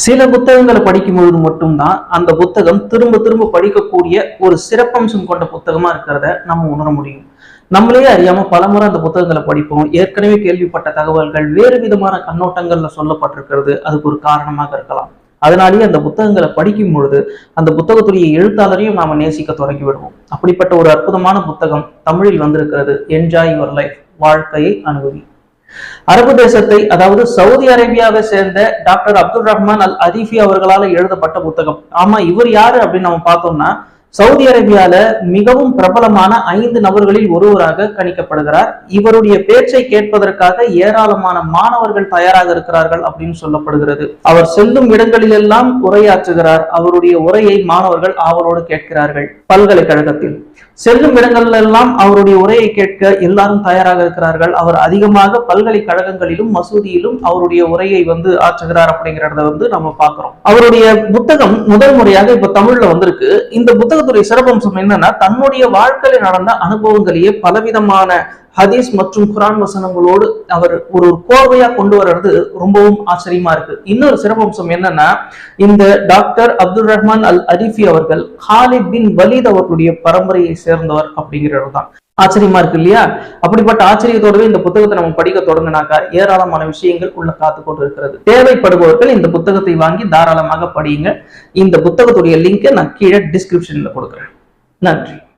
சில புத்தகங்களை படிக்கும் பொழுது மட்டும்தான் அந்த புத்தகம் திரும்ப திரும்ப படிக்கக்கூடிய ஒரு சிறப்பம்சம் கொண்ட புத்தகமா இருக்கிறத நம்ம உணர முடியும். நம்மளே அறியாம பலமுறை அந்த புத்தகங்களை படிப்போம். ஏற்கனவே கேள்விப்பட்ட தகவல்கள் வேறு விதமான கண்ணோட்டங்கள்ல சொல்லப்பட்டிருக்கிறது அதுக்கு ஒரு காரணமாக இருக்கலாம். அதனாலேயே அந்த புத்தகங்களை படிக்கும் பொழுது அந்த புத்தகத்துடைய எழுத்தாளரையும் நாம நேசிக்க தொடங்கி விடுவோம். அப்படிப்பட்ட ஒரு அற்புதமான புத்தகம் தமிழில் வந்திருக்கிறது. என்ஜாய் யுவர் லைஃப், வாழ்க்கையை அனுபவி. அரபு தேசத்தை, அதாவது சவுதி அரேபியாவை சேர்ந்த டாக்டர் அப்துல் ரஹ்மான் அல் அரிஃபி அவர்களால் எழுதப்பட்ட புத்தகம். ஆமா, இவர் யாரு அப்படின்னு நம்ம பார்த்தோம்னா, சவுதி அரேபியால மிகவும் பிரபலமான 5 நபர்களில் ஒருவராக கணிக்கப்படுகிறார். இவருடைய பேச்சை கேட்பதற்காக ஏராளமான மாணவர்கள் தயாராக இருக்கிறார்கள் அப்படின்னு சொல்லப்படுகிறது. அவர் செல்லும் இடங்களில் எல்லாம் உரையாற்றுகிறார். அவருடைய உரையை மாணவர்கள் ஆவலோடு கேட்கிறார்கள். பல்கலைக்கழகத்தில் செல்லும் இடங்கள்ல எல்லாம் அவருடைய உரையை கேட்க எல்லாரும் தயாராக இருக்கிறார்கள். அவர் அதிகமாக பல்கலைக்கழகங்களிலும் மசூதியிலும் அவருடைய உரையை ஆற்றுகிறார் அப்படிங்கிறத நம்ம பார்க்கிறோம். அவருடைய புத்தகம் முதல் முறையாக இப்ப தமிழ்ல வந்திருக்கு. இந்த புத்தகத்துடைய சிறப்பம்சம் என்னன்னா, தன்னுடைய வாழ்க்கையில் நடந்த அனுபவங்களையே பலவிதமான ஹதீஸ் மற்றும் குரான் வசனங்களோடு அவர் ஒரு கோர்வையா கொண்டு வர்றது ரொம்பவும் ஆச்சரியமா இருக்கு. இன்னொரு சிறப்பம்சம் என்னன்னா, இந்த டாக்டர் அப்துல் ரஹ்மான் அல் அரிஃபி அவர்கள் ஹாலித் பின் வலீத் அவர்களுடைய பரம்பரையை சேர்ந்தவர் அப்படிங்கிறது தான் ஆச்சரியமா இருக்கு இல்லையா? அப்படிப்பட்ட ஆச்சரியத்தோடவே இந்த புத்தகத்தை நம்ம படிக்க தொடங்கினாக்கா ஏராளமான விஷயங்கள் உள்ள காத்து கொண்டு இருக்கிறது. தேவைப்படுபவர்கள் இந்த புத்தகத்தை வாங்கி தாராளமாக படியுங்க. இந்த புத்தகத்துடைய லிங்கை நான் கீழே டிஸ்கிரிப்ஷன்ல கொடுக்குறேன். நன்றி.